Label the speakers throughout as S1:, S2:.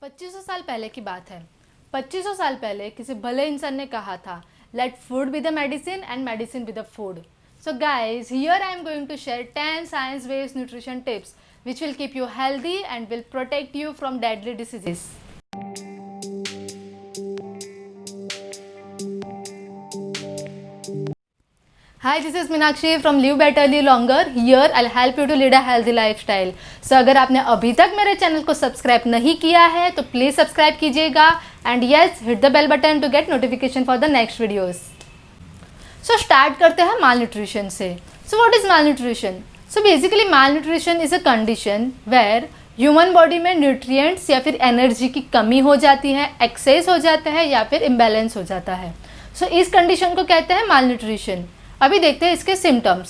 S1: 2500 साल पहले की बात है। 2500 साल पहले किसी भले इंसान ने कहा था, let food be the medicine and medicine be the food. So guys, here I am going to share 10 science-based nutrition tips which will keep you healthy and will protect you from deadly diseases. Hi, this is Meenakshi from Live Better Live Longer. Here I'll help you to lead a healthy lifestyle. So अगर आपने अभी तक मेरे channel को subscribe नहीं किया है तो प्लीज़ सब्सक्राइब कीजिएगा and yes hit the bell button to get notification for the next videos. So start करते हैं माल न्यूट्रिशन से. So what is malnutrition? So basically malnutrition is a condition where human body में nutrients या फिर energy की कमी हो जाती है, एक्सेस हो जाता है या फिर इम्बैलेंस हो जाता है. सो इस कंडीशन को कहते हैं माल न्यूट्रिशन. अभी देखते हैं इसके symptoms.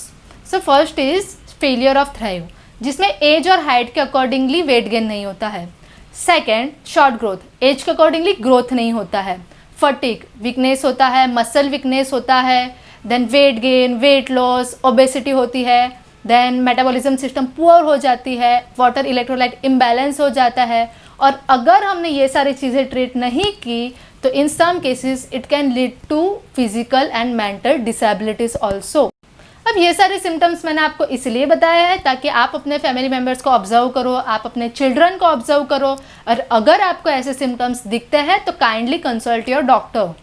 S1: So first is failure of thrive, जिसमें एज और हाइट के अकॉर्डिंगली वेट गेन नहीं होता है. सेकेंड, शॉर्ट ग्रोथ, एज के अकॉर्डिंगली ग्रोथ नहीं होता है. फटीग, वीकनेस होता है, मसल वीकनेस होता है. Then weight gain, weight loss, obesity होती है. देन मेटाबॉलिज्म सिस्टम पुअर हो जाती है, वाटर इलेक्ट्रोलाइट इम्बैलेंस हो जाता है. और अगर हमने ये सारी चीज़ें ट्रीट नहीं की तो in some cases it can lead to physical and mental disabilities also. अब ये सारे सिम्टम्स मैंने आपको इसलिए बताया है ताकि आप अपने फैमिली मेम्बर्स को ऑब्जर्व करो, आप अपने चिल्ड्रन को ऑब्जर्व करो, और अगर आपको ऐसे सिम्टम्स दिखते हैं तो kindly consult your doctor.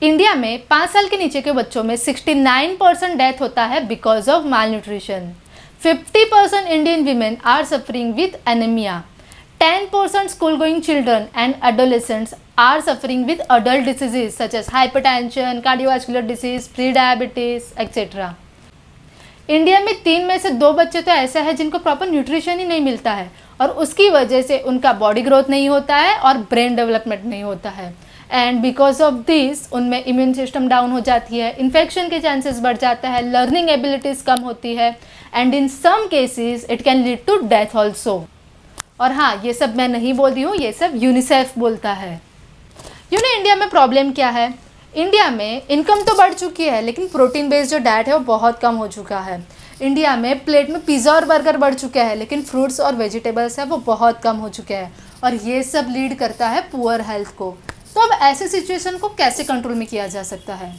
S1: India में 5 साल के नीचे के बच्चों में 69% डेथ होता है because of malnutrition. 50% Indian women are suffering with anaemia. 10% school going children and adolescents are suffering with adult diseases such as hypertension, cardiovascular disease, pre-diabetes, etc. India में 3 में से 2 बच्चे तो ऐसे हैं जिनको प्रॉपर न्यूट्रिशन ही नहीं मिलता है और उसकी वजह से उनका बॉडी ग्रोथ नहीं होता है और ब्रेन डेवलपमेंट नहीं होता है. एंड बिकॉज ऑफ दिस उनमें इम्यून सिस्टम डाउन हो जाती है, इन्फेक्शन के चांसेस बढ़ जाता है, लर्निंग एबिलिटीज़ कम होती है and in some cases it can lead to death also. और हाँ, ये सब मैं नहीं बोल रही हूँ, ये सब यूनिसेफ बोलता है. इंडिया में प्रॉब्लम क्या है? इंडिया में इनकम तो बढ़ चुकी है लेकिन प्रोटीन बेस्ड जो डाइट है वो बहुत कम हो चुका है. इंडिया में प्लेट में पिज़्ज़ा और बर्गर बढ़ चुका है लेकिन फ्रूट्स और वेजिटेबल्स है वो बहुत कम हो चुके हैं और ये सब लीड करता है पुअर हेल्थ को. तो अब ऐसे सिचुएशन को कैसे कंट्रोल में किया जा सकता है?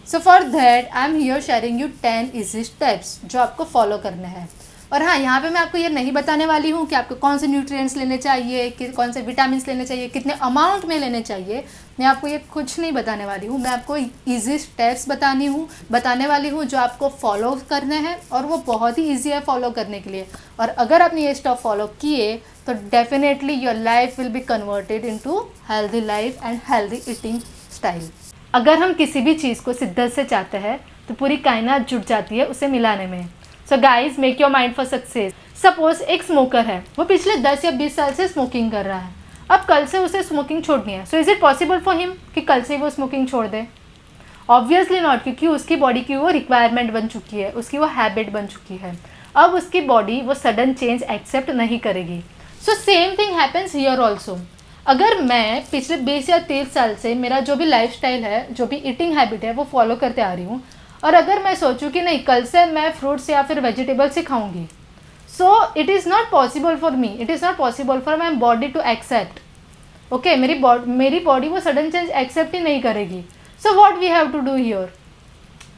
S1: So for that I am here sharing you 10 easy steps जो आपको फॉलो करने हैं. और हाँ, यहाँ पे मैं आपको ये नहीं बताने वाली हूँ कि आपको कौन से न्यूट्रिएंट्स लेने चाहिए, कि कौन से विटामिन लेने चाहिए, कितने अमाउंट में लेने चाहिए. मैं आपको ये कुछ नहीं बताने वाली हूँ. मैं आपको इजी स्टेप्स बताने वाली हूँ जो आपको फॉलो करने हैं और वो बहुत ही ईजी है फॉलो करने के लिए. और अगर आपने ये स्टेप फॉलो किए तो definitely your life will be converted into healthy life and healthy eating style. अगर हम किसी भी चीज़ को शिद्दत से चाहते हैं तो पूरी कायनात जुट जाती है उसे मिलाने में. So guys, make your mind for success. Suppose एक स्मोकर है, वो पिछले 10 या 20 साल से स्मोकिंग कर रहा है. अब कल से उसे स्मोकिंग छोड़नी है. So is it possible for him कि कल से वो स्मोकिंग छोड़ दे? ऑब्वियसली नॉट, क्योंकि उसकी बॉडी की वो रिक्वायरमेंट बन चुकी है, उसकी वो हैबिट बन चुकी है. अब उसकी बॉडी वो सडन चेंज एक्सेप्ट नहीं करेगी. So same thing happens here also. अगर मैं पिछले 20 या 30 साल से मेरा जो भी लाइफस्टाइल है, जो भी ईटिंग हैबिट है वो फॉलो करते आ रही हूँ और अगर मैं सोचूं कि नहीं कल से मैं फ्रूट्स या फिर वेजिटेबल्स ही खाऊंगी, so it is not possible for me, it is not possible for my body to accept. Okay, मेरी बॉडी वो सडन चेंज एक्सेप्ट ही नहीं करेगी. So what we have to do here?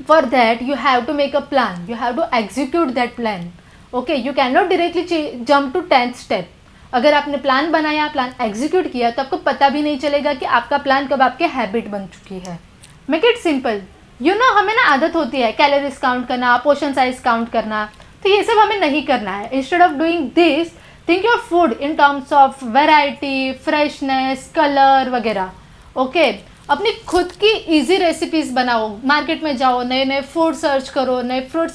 S1: For that you have to make a plan, you have to execute that plan. Okay, you can not directly jump to 10th step. अगर आपने plan बनाया, plan execute किया तो आपको पता भी नहीं चलेगा कि आपका प्लान कब आपके हैबिट बन चुकी है. Make it simple. हमें ना आदत होती है कैलोरीज काउंट करना, पोर्शन साइज काउंट करना, तो ये सब हमें नहीं करना है. Instead of doing this, think your food in terms of variety, freshness, colour वगैरह. ओके, अपनी खुद की इजी रेसिपीज़ बनाओ. मार्केट में जाओ, नए नए फूड सर्च करो, नए फ्रूट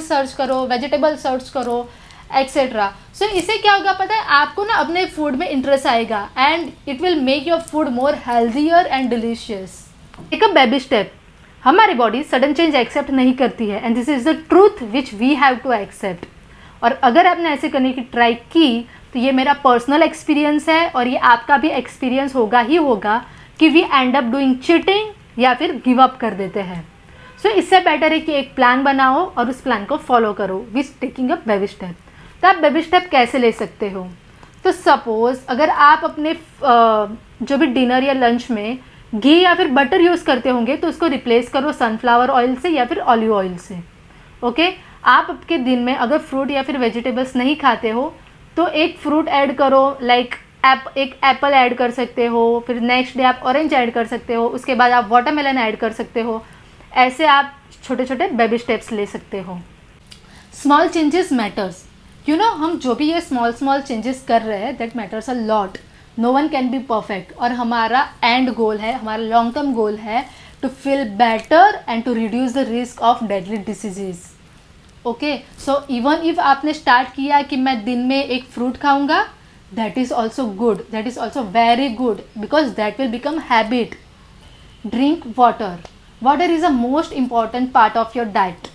S1: सर्च करो, वेजिटेबल सर्च करो, एक्सेट्रा. सो इससे क्या होगा पता है आपको ना अपने फूड में इंटरेस्ट आएगा and it will make your food more healthier and delicious. एक बेबी स्टेप. हमारी बॉडी सडन चेंज एक्सेप्ट नहीं करती है and this is the truth which we have to accept. और अगर आपने ऐसे करने की ट्राई की तो ये मेरा पर्सनल एक्सपीरियंस है और ये आपका भी एक्सपीरियंस होगा ही होगा कि we end up doing cheating या फिर गिव अप कर देते हैं. सो इससे बेटर है कि एक प्लान बनाओ और उस प्लान को फॉलो करो with taking a baby step. तो आप बेबी स्टेप कैसे ले सकते हो? तो सपोज अगर आप अपने जो भी डिनर या लंच में घी या फिर बटर यूज़ करते होंगे तो उसको रिप्लेस करो सनफ्लावर ऑयल से या फिर ऑलिव ऑयल से। ओके, आप आपके दिन में अगर फ्रूट या फिर वेजिटेबल्स नहीं खाते हो तो एक फ्रूट ऐड करो, लाइक एक एप्पल ऐड कर सकते हो, फिर नेक्स्ट डे आप ऑरेंज ऐड कर सकते हो, उसके बाद आप वाटरमेलन ऐड कर सकते हो। ऐसे आप छोटे छोटे बेबी स्टेप्स ले सकते हो। Small changes matters, you know, हम जो भी ये स्मॉल चेंजेस कर रहे हैं that matters a lot. No one can be perfect, और हमारा एंड गोल है, हमारा लॉन्ग टर्म गोल है to feel better and to reduce the risk of deadly diseases. Okay, so even if आपने स्टार्ट किया कि मैं दिन में एक फ्रूट खाऊंगा, that is also good, that is also very good, because that will become habit. Drink water, water is a most important part of your diet.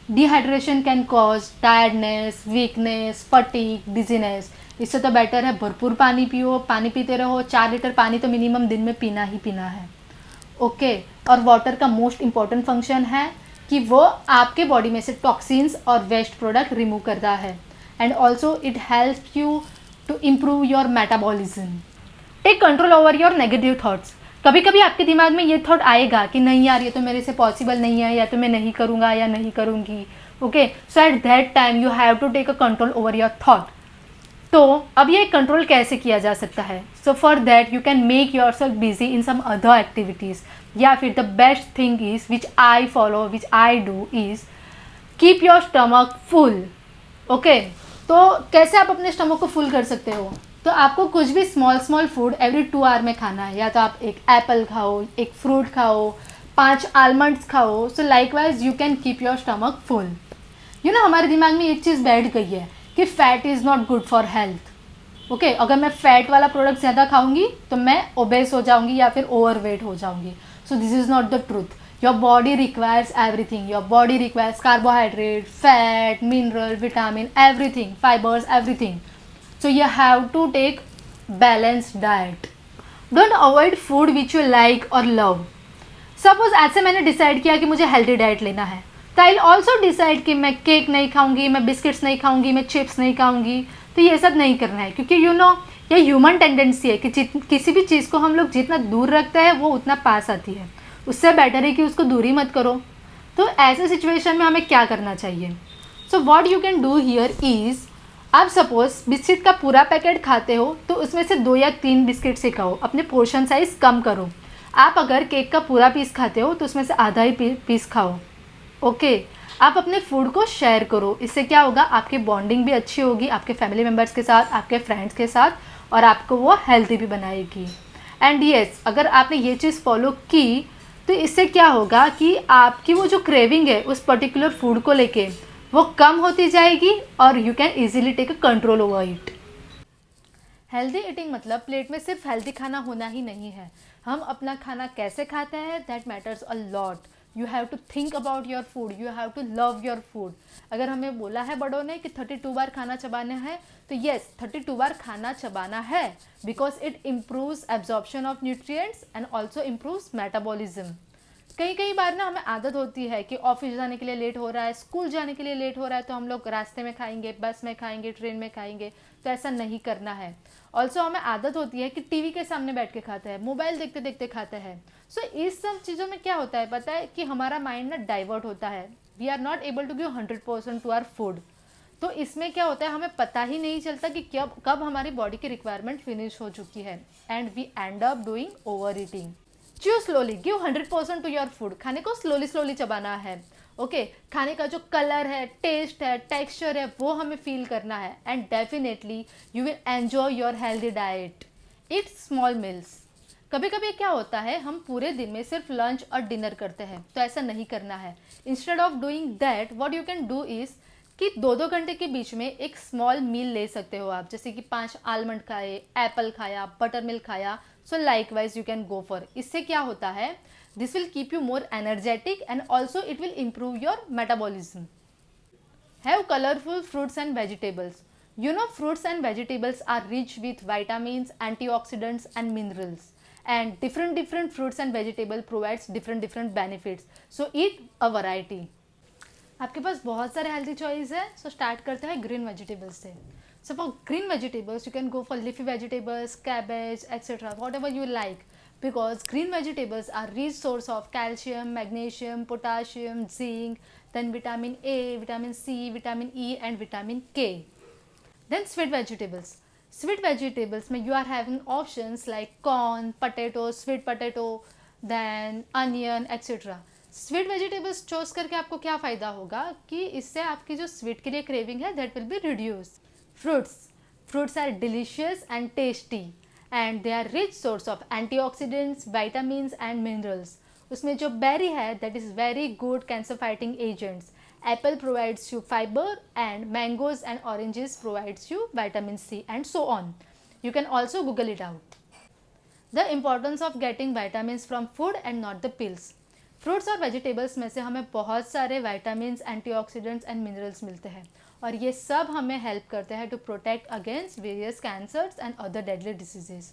S1: Dehydration can cause tiredness, weakness, fatigue, dizziness. इससे तो better है भरपूर पानी पियो, पानी पीते रहो, 4 litre पानी तो मिनिमम दिन में पीना ही पीना है। ओके, और वाटर का मोस्ट इम्पॉर्टेंट फंक्शन है कि वो आपके बॉडी में से टॉक्सिन्स और वेस्ट प्रोडक्ट रिमूव करता है, and also it help you to improve your metabolism. Take control over your negative thoughts. कभी कभी आपके दिमाग में ये थॉट आएगा कि नहीं यार, ये तो मेरे से पॉसिबल नहीं है, या तो मैं नहीं करूँगा या नहीं करूँगी। Okay, so at that time you have to take a control over your thought. तो अब ये कंट्रोल कैसे किया जा सकता है? So for that you can make yourself busy in some other activities, या फिर the best thing is which I follow, which I do is keep your stomach full. Okay, तो कैसे आप अपने स्टमक को फुल कर सकते हो? तो आपको कुछ भी स्मॉल फूड एवरी 2 आवर में खाना है, या तो आप एक एप्पल खाओ, एक फ्रूट खाओ, 5 आलमंड्स खाओ। सो likewise you can keep your stomach full. You know, हमारे दिमाग में एक चीज़ बैठ गई है कि fat is not good for health. Okay, अगर मैं फैट वाला प्रोडक्ट ज़्यादा खाऊंगी तो मैं ओबेस हो जाऊंगी या फिर ओवरवेट हो जाऊंगी। So this is not the truth. Your body requires everything. Your body requires carbohydrate, fat, mineral, vitamin, everything, fibres, everything. So you have to take balanced diet. Don't avoid food which you like or love. Suppose आज से मैंने decide किया कि मुझे healthy diet लेना है, तो I also decide कि मैं केक नहीं खाऊंगी, मैं बिस्किट्स नहीं खाऊंगी, मैं चिप्स नहीं खाऊंगी। तो ये सब नहीं करना है, क्योंकि यू नो ये ह्यूमन टेंडेंसी है कि किसी भी चीज़ को हम लोग जितना दूर रखते हैं वो उतना पास आती है। उससे बेटर है कि उसको दूरी मत करो। तो ऐसे सिचुएशन में हमें क्या करना चाहिए? So what you can do here is, आप सपोज बिस्किट का पूरा पैकेट खाते हो तो उसमें से 2 या 3 बिस्किट से खाओ, अपने पोर्शन साइज़ कम करो। आप अगर केक का पूरा पीस खाते हो तो उसमें से आधा ही पीस खाओ। ओके, आप अपने फूड को शेयर करो। इससे क्या होगा, आपकी बॉन्डिंग भी अच्छी होगी आपके फैमिली मेम्बर्स के साथ, आपके फ्रेंड्स के साथ, और आपको वो हेल्दी भी बनाएगी। एंड येस, अगर आपने ये चीज़ फॉलो की तो इससे क्या होगा कि आपकी वो जो क्रेविंग है उस पर्टिकुलर फूड को लेके वो कम होती जाएगी, और you can easily take a control over it. Healthy eating मतलब प्लेट में सिर्फ हेल्दी खाना होना ही नहीं है। हम अपना खाना कैसे खाते हैं that matters a lot. You have to think about your food, you have to love your food. अगर हमें बोला है बड़ों ने कि 32 बार खाना चबाना है, तो येस 32 बार खाना चबाना है, because it improves absorption of nutrients and also improves metabolism. कई बार ना हमें आदत होती है कि ऑफिस जाने के लिए लेट हो रहा है, स्कूल जाने के लिए लेट हो रहा है, तो हम लोग रास्ते में खाएंगे, बस में खाएंगे, ट्रेन में खाएंगे। तो ऐसा नहीं करना है। ऑल्सो हमें आदत होती है कि टीवी के सामने बैठ के खाते हैं, मोबाइल देखते देखते खाते हैं। सो इस सब चीज़ों में क्या होता है पता है, कि हमारा माइंड ना डाइवर्ट होता है। We are not able to give 100% to our food. तो इसमें क्या होता है, हमें पता ही नहीं चलता कि कब हमारी बॉडी की रिक्वायरमेंट फिनिश हो चुकी है, and we end up doing over eating. Chew slowly, give 100% to your food. खाने को स्लोली चबाना है। ओके, खाने का जो कलर है, टेस्ट है, टेक्सचर है, वो हमें फील करना है, and definitely you will enjoy your healthy diet. It small meals. कभी कभी क्या होता है, हम पूरे दिन में सिर्फ लंच और डिनर करते हैं, तो ऐसा नहीं करना है। Instead of doing that what you can do is कि 2-2 घंटे के बीच में एक स्मॉल मील ले सकते हो आप, जैसे कि 5 आलमंड खाए, एप्पल खाया, बटर मिल्क खाया। सो likewise you can go for. इससे क्या होता है, this will keep you more energetic and also it will improve your metabolism. Have colourful fruits and vegetables. You know, fruits and vegetables are rich with vitamins, antioxidants and minerals, and different fruits and vegetable provides different benefits. So eat a variety. आपके पास बहुत सारे healthy choice है, सो start करते हैं green vegetables से। So for green vegetables, you can go for leafy vegetables, cabbage, etc. Whatever you like, because green vegetables are rich source of calcium, magnesium, potassium, zinc, then vitamin A, vitamin C, vitamin E and vitamin K. Then sweet vegetables. Sweet vegetables में you are having options like corn, potato, sweet potato, then onion, etc. Sweet vegetables choose करके आपको क्या फ़ायदा होगा कि इससे आपकी जो स्वीट के लिए क्रेविंग है that will be reduce. Fruits are delicious and tasty and they are rich source of antioxidants, vitamins and minerals. उसमें जो बेरी है that is very good cancer fighting agents. Apple provides you fiber and mangoes and oranges provides you vitamin C and so on. You can also Google it out. The importance of getting vitamins from food and not the pills. Fruits और vegetables में से हमें बहुत सारे vitamins, antioxidants and minerals मिलते हैं और ये सब हमें हेल्प करते हैं to protect against various cancers and other deadly diseases.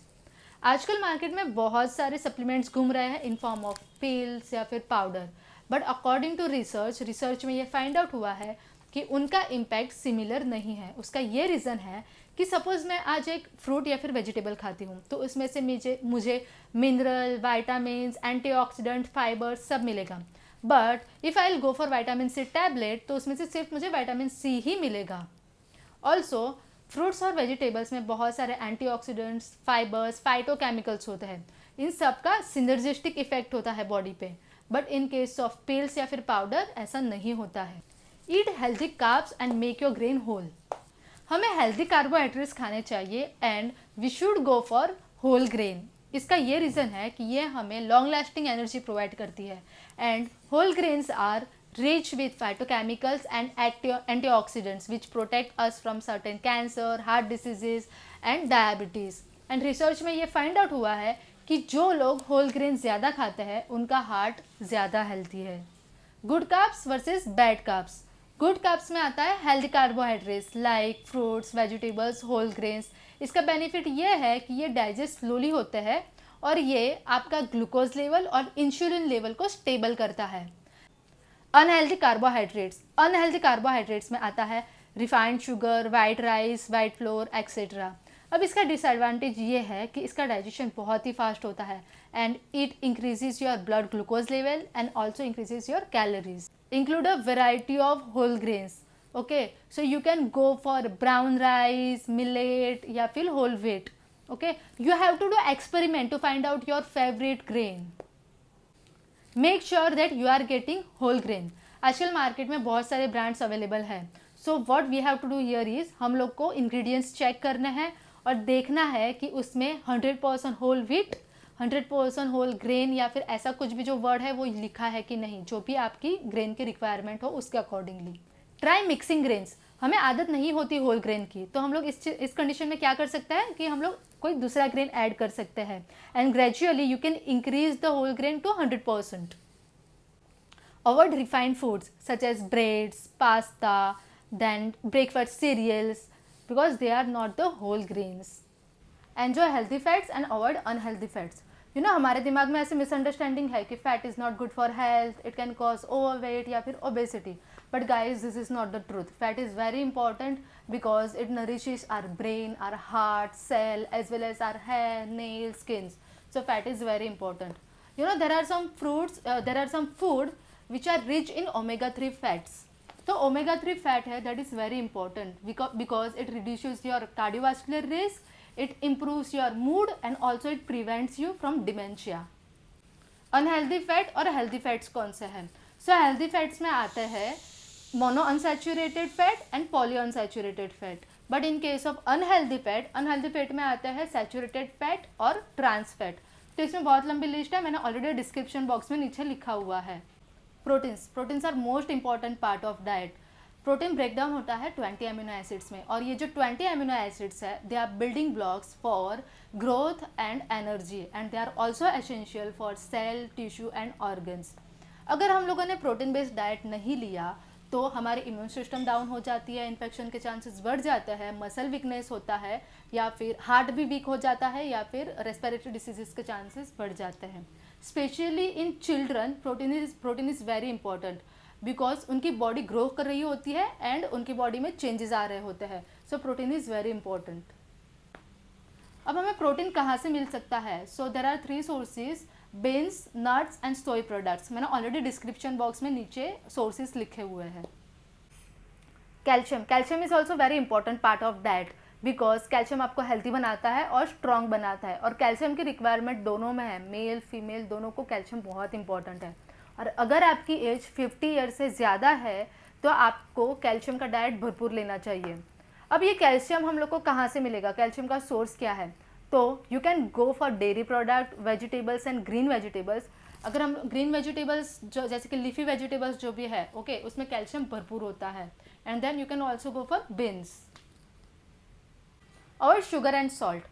S1: आजकल मार्केट में बहुत सारे सप्लीमेंट्स घूम रहे हैं इन फॉर्म ऑफ पिल्स या फिर powder, but according to research में ये फाइंड आउट हुआ है कि उनका इम्पैक्ट सिमिलर नहीं है. उसका ये रीज़न है कि सपोज़ मैं आज एक फ्रूट या फिर वेजिटेबल खाती हूँ तो उसमें से मुझे मिनरल, वाइटामिन्स, एंटीऑक्सीडेंट, फाइबर सब मिलेगा. But if I will go for vitamin C tablet तो उसमें से सिर्फ मुझे विटामिन सी ही मिलेगा. ऑल्सो फ्रूट्स और वेजिटेबल्स में बहुत सारे एंटीऑक्सीडेंट्स, फाइबर्स, फाइटोकेमिकल्स होते हैं. इन सब का सिनर्जिस्टिक इफेक्ट होता है बॉडी पे. But in case of pills या फिर पाउडर ऐसा नहीं होता है. Eat healthy carbs and make your grain whole. हमें हेल्दी कार्बोहाइड्रेट्स खाने चाहिए and we should go for whole grain. इसका ये रीज़न है कि ये हमें लॉन्ग लास्टिंग एनर्जी प्रोवाइड करती है and whole grains are rich with phytochemicals and antioxidants which protect us from certain cancer, heart diseases and diabetes. And research में ये find out हुआ है कि जो लोग होल ग्रेन ज़्यादा खाते हैं उनका हार्ट ज़्यादा हेल्थी है. Good carbs versus bad carbs. Good carbs में आता है healthy carbohydrates like fruits, vegetables, whole grains. इसका बेनिफिट ये है कि ये डाइजेस्ट स्लोली होते हैं और ये आपका ग्लूकोज लेवल और इंसुलिन लेवल को स्टेबल करता है. अनहेल्दी कार्बोहाइड्रेट्स में आता है refined sugar, white rice, white floor etcetera. अब इसका डिसएडवांटेज ये है कि इसका डाइजेशन बहुत ही फास्ट होता है and it increases your blood glucose level and also increases your calories. Include a variety of whole grains. Okay, so you can go for brown rice, millet या फिर whole wheat. Okay, you have to do experiment to find out your favourite grain. Make sure that you are getting whole grain. आजकल market में बहुत सारे brands available हैं. So what we have to do here is हम लोग को ingredients check करने हैं और देखना है कि उसमें 100% होल व्हीट, 100% होल ग्रेन या फिर ऐसा कुछ भी जो वर्ड है वो लिखा है कि नहीं, जो भी आपकी ग्रेन की रिक्वायरमेंट हो उसके अकॉर्डिंगली. Try mixing grains. हमें आदत नहीं होती होल ग्रेन की तो हम लोग इस कंडीशन में क्या कर सकते हैं कि हम लोग कोई दूसरा ग्रेन ऐड कर सकते हैं and gradually you can increase the whole grain to 100%. Avoid refined foods such as breads, pasta, then breakfast cereals because they are not the whole grains. Enjoy healthy fats and avoid unhealthy fats. You know हमारे दिमाग में ऐसे misunderstanding है कि fat is not good for health, it can cause overweight या फिर obesity. But guys, this is not the truth. Fat is very important because it nourishes our brain, our heart, cell, as well as our hair, nails, skins. So fat is very important. You know, there are some fruits, there are some food which are rich in omega-3 fats. So omega-3 fat है that is very important because it reduces your cardiovascular risk, it improves your mood and also it prevents you from dementia. Unhealthy fat और healthy fats कौन से हैं? So healthy fats में आते हैं mono unsaturated fat and poly unsaturated fat. But in case of unhealthy fat में आता है सैचुरेटेड फैट और ट्रांस फैट. तो इसमें बहुत लंबी लिस्ट है, मैंने ऑलरेडी डिस्क्रिप्शन बॉक्स में नीचे लिखा हुआ है. Proteins are most important part of diet. Protein breakdown होता है 20 अमीनो एसिड्स में और ये जो 20 अमीनो एसिड्स है they are building blocks for growth and energy and they are also essential for cell, tissue and organs. अगर हम लोगों ने प्रोटीन बेस्ड डाइट नहीं लिया तो हमारी इम्यून सिस्टम डाउन हो जाती है, इन्फेक्शन के चांसेस बढ़ जाते हैं, मसल वीकनेस होता है या फिर हार्ट भी वीक हो जाता है या फिर रेस्पिरेटरी डिसीजेस के चांसेस बढ़ जाते हैं. Specially in children protein is very important because उनकी बॉडी ग्रो कर रही होती है एंड उनकी बॉडी में चेंजेस आ रहे होते हैं. So protein is very important. अब हमें प्रोटीन कहाँ से मिल सकता है? So there are 3 sources, beans, nuts and soy products. मैंने ऑलरेडी डिस्क्रिप्शन बॉक्स में नीचे सोर्सेज लिखे हुए हैं। Calcium, calcium is also very important part of diet because calcium आपको हेल्थी बनाता है और स्ट्रॉन्ग बनाता है, और कैल्शियम की रिक्वायरमेंट दोनों में है, मेल फीमेल दोनों को कैल्शियम बहुत इंपॉर्टेंट है। और अगर आपकी एज 50 ईयर से ज़्यादा है तो आपको कैल्शियम का डाइट भरपूर लेना चाहिए। अब ये कैल्शियम हम लोग को कहाँ से मिलेगा, कैल्शियम का सोर्स क्या है? तो you can go for dairy product, vegetables and green vegetables. अगर हम ग्रीन वेजिटेबल्स जो जैसे कि लीफी वेजिटेबल्स जो भी है, ओके, उसमें कैल्शियम भरपूर होता है। And then you can also go for beans. और शुगर एंड सॉल्ट,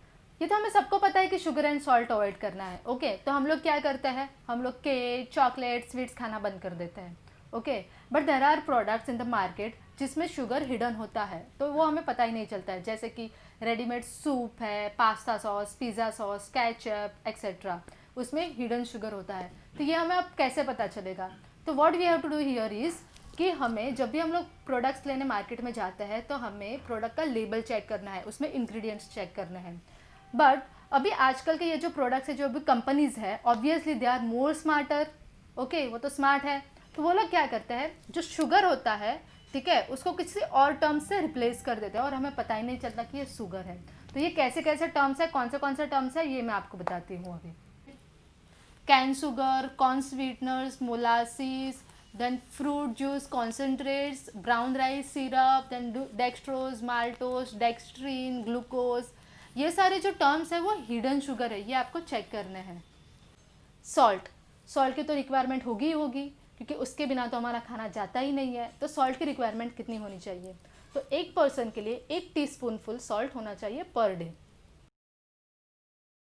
S1: ये तो हमें सबको पता है कि शुगर एंड सॉल्ट अवॉइड करना है, ओके। तो हम लोग क्या करते हैं, हम लोग केक, चॉकलेट, स्वीट्स खाना बंद कर देते हैं, okay. But there are products in the market जिसमें शुगर हिडन होता है, तो वो हमें पता ही नहीं चलता है, जैसे कि रेडीमेड सूप है, pasta sauce, pizza sauce, ketchup etcetera, उसमें हिडन शुगर होता है। तो ये हमें अब कैसे पता चलेगा? तो what we have to do here is कि हमें जब भी हम लोग प्रोडक्ट्स लेने मार्केट में जाते हैं तो हमें प्रोडक्ट का लेबल चेक करना है, उसमें इंग्रेडिएंट्स चेक करने हैं। बट अभी आजकल के ये जो प्रोडक्ट्स है, जो अभी कंपनीज़ है, obviously they are more smarter, okay, वो तो स्मार्ट है। तो वो लोग क्या करते हैं, जो शुगर होता है, ठीक है, उसको किसी और टर्म से रिप्लेस कर देते हैं और हमें पता ही नहीं चलता कि ये शुगर है। तो ये कैसे कैसे टर्म्स है, कौन से टर्म्स है, ये मैं आपको बताती हूँ अभी। Cane sugar, corn sweeteners, molasses, then fruit juice concentrates, brown rice syrup, then dextrose, maltose, dextrine, glucose, ये सारे जो टर्म्स है वो हिडन शुगर है, ये आपको चेक करने हैं। सॉल्ट, सॉल्ट की तो रिक्वायरमेंट होगी ही होगी क्योंकि उसके बिना तो हमारा खाना जाता ही नहीं है। तो सॉल्ट की रिक्वायरमेंट कितनी होनी चाहिए? तो एक पर्सन के लिए 1 टीस्पून फुल सॉल्ट होना चाहिए पर डे,